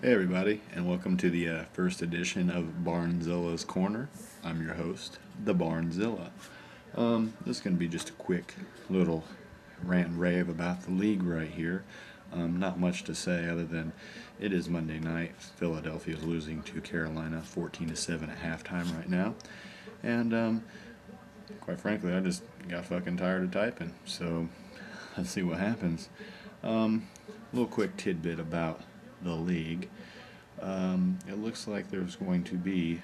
Hey everybody, and welcome to the first edition of Barnzilla's Corner. I'm your host, the Barnzilla. This is going to be just a quick little rant and rave about the league right here. Not much to say other than it is Monday night. Philadelphia is losing to Carolina 14-7 at halftime right now. And quite frankly, I just got fucking tired of typing. So let's see what happens. A little quick tidbit about the league. It looks like there's going to be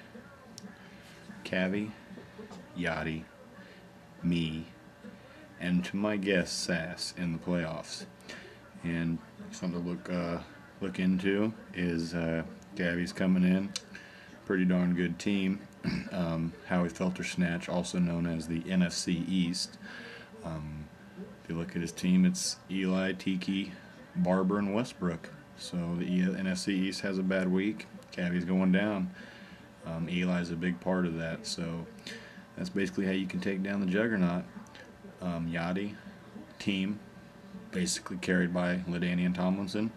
Cavi, Yachty, me, and to my guess, Sass in the playoffs. And something to look into is Cavi's coming in, pretty darn good team. Howie Felter-Snatch, also known as the NFC East. If you look at his team, it's Eli, Tiki, Barber, and Westbrook. So the NFC East has a bad week. Cavi's going down. Eli's a big part of that. So that's basically how you can take down the juggernaut. Yachty, team, basically carried by LaDainian Tomlinson.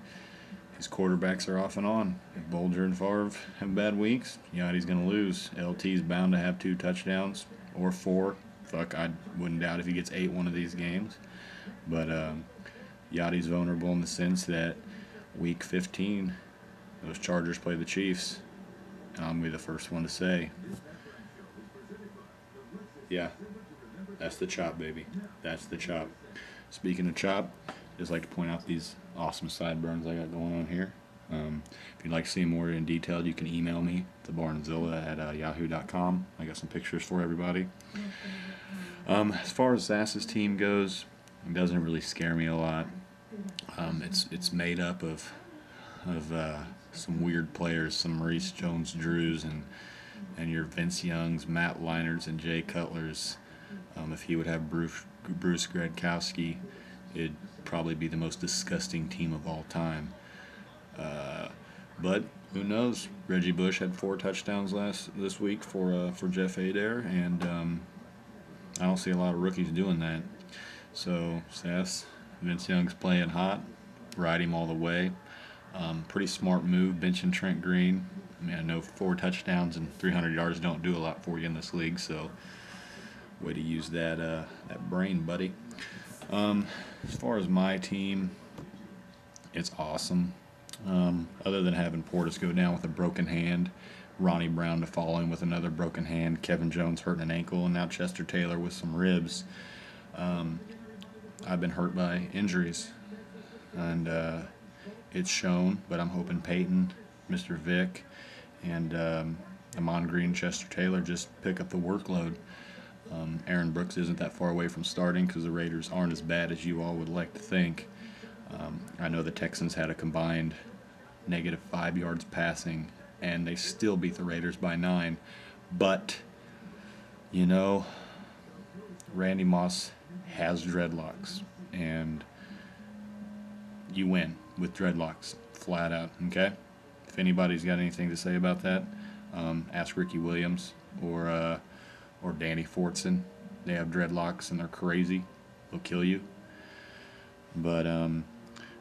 His quarterbacks are off and on. If Bolger and Favre have bad weeks, Yachty's going to lose. LT's bound to have 2 touchdowns or 4. Fuck, I wouldn't doubt if he gets 8 one of these games. But Yachty's vulnerable in the sense that Week 15, those Chargers play the Chiefs, and I'm going to be the first one to say, yeah, that's the chop, baby. That's the chop. Speaking of chop, just like to point out these awesome sideburns I got going on here. If you'd like to see more in detail, you can email me, thebarnzilla@yahoo.com. I got some pictures for everybody. As far as Sass's team goes, it doesn't really scare me a lot. It's made up of some weird players, some Maurice Jones-Drews and your Vince Youngs, Matt Leinarts, and Jay Cutlers. If he would have Bruce Gradkowski, it'd probably be the most disgusting team of all time. But who knows? Reggie Bush had 4 touchdowns this week for Jeff Adair, and I don't see a lot of rookies doing that. So Sass, Vince Young's playing hot. Ride him all the way. Pretty smart move, benching Trent Green. I mean, I know 4 touchdowns and 300 yards don't do a lot for you in this league, so way to use that brain, buddy. As far as my team, it's awesome. Other than having Portis go down with a broken hand, Ronnie Brown to follow him with another broken hand, Kevin Jones hurting an ankle, and now Chester Taylor with some ribs. I've been hurt by injuries, and it's shown, but I'm hoping Peyton, Mr. Vick, and Amon Green, Chester Taylor just pick up the workload. Aaron Brooks isn't that far away from starting because the Raiders aren't as bad as you all would like to think. I know the Texans had a combined -5 yards passing, and they still beat the Raiders by 9. But, you know, Randy Moss has dreadlocks, and you win with dreadlocks, flat out, okay? If anybody's got anything to say about that, ask Ricky Williams or Danny Fortson. They have dreadlocks and they're crazy. They'll kill you. But,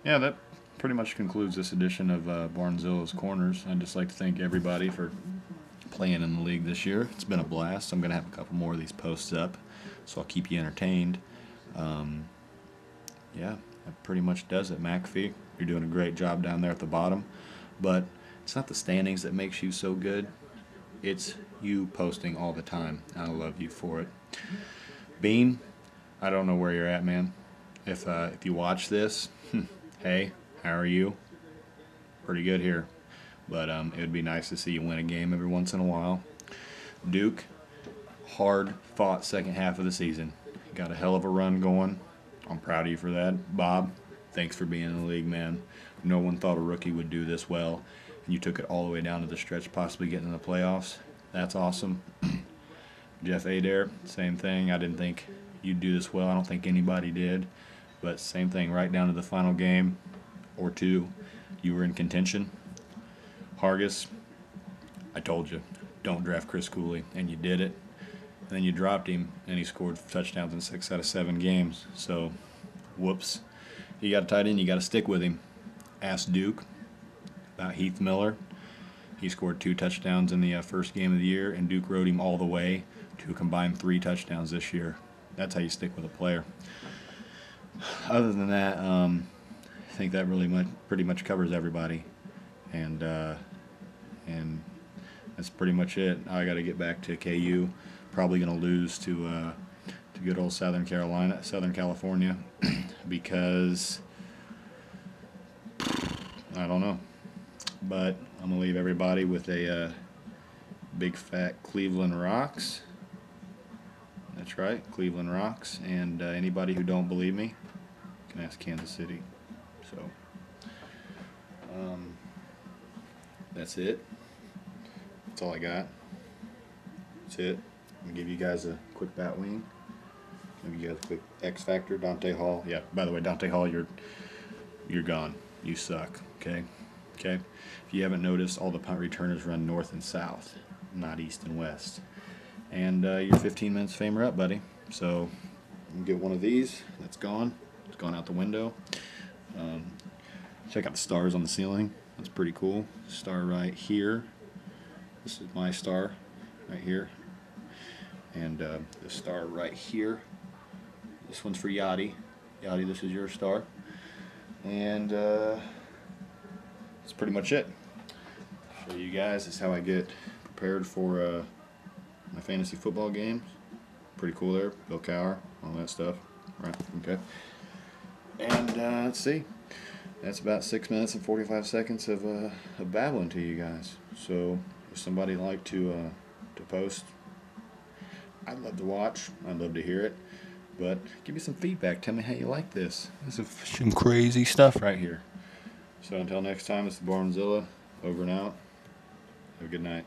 yeah, that pretty much concludes this edition of Barnzilla's Corners. I'd just like to thank everybody for playing in the league this year. It's been a blast. I'm going to have a couple more of these posts up, so I'll keep you entertained. Yeah, that pretty much does it, McAfee. You're doing a great job down there at the bottom. But it's not the standings that makes you so good. It's you posting all the time. I love you for it. Bean, I don't know where you're at, man. If you watch this, hey, how are you? Pretty good here. But it would be nice to see you win a game every once in a while. Duke, hard-fought second half of the season. Got a hell of a run going. I'm proud of you for that. Bob, thanks for being in the league, man. No one thought a rookie would do this well, and you took it all the way down to the stretch, possibly getting in the playoffs. That's awesome. Jeff Adair, same thing. I didn't think you'd do this well. I don't think anybody did. But same thing, right down to the final game or 2, you were in contention. Hargis, I told you, don't draft Chris Cooley, and you did it. And then you dropped him, and he scored touchdowns in 6 out of 7 games. So, whoops. You got a tight end, you got to stick with him. Ask Duke. about Heath Miller. He scored 2 touchdowns in the first game of the year, and Duke rode him all the way to a combined 3 touchdowns this year. That's how you stick with a player. Other than that, I think that pretty much covers everybody, and that's pretty much it. I got to get back to KU. Probably going to lose to good old Southern California, because I don't know. But I'm going to leave everybody with a big fat Cleveland rocks. That's right, Cleveland rocks. And anybody who don't believe me can ask Kansas City. So that's it. That's all I got. That's it. I'm going to give you guys a quick bat wing. Give you guys a quick X Factor. Dante Hall. Yeah, by the way, Dante Hall, you're gone. You suck. Okay? Okay? If you haven't noticed, all the punt returners run north and south, not east and west. And your 15 minutes fame are up, buddy. So you get one of these. That's gone. It's gone out the window. Check out the stars on the ceiling. That's pretty cool. Star right here. This is my star right here. And the star right here. This one's for Yachty. Yachty, this is your star. And that's pretty much it. Show you guys, this is how I get prepared for my fantasy football games. Pretty cool there. Bill Cowher, all that stuff. Right, okay. And let's see. That's about 6 minutes and 45 seconds of babbling to you guys. So if somebody would like to post, I'd love to watch. I'd love to hear it. But give me some feedback. Tell me how you like this. This is some crazy stuff right here. So until next time, it's the Barnzillia. Over and out. Have a good night.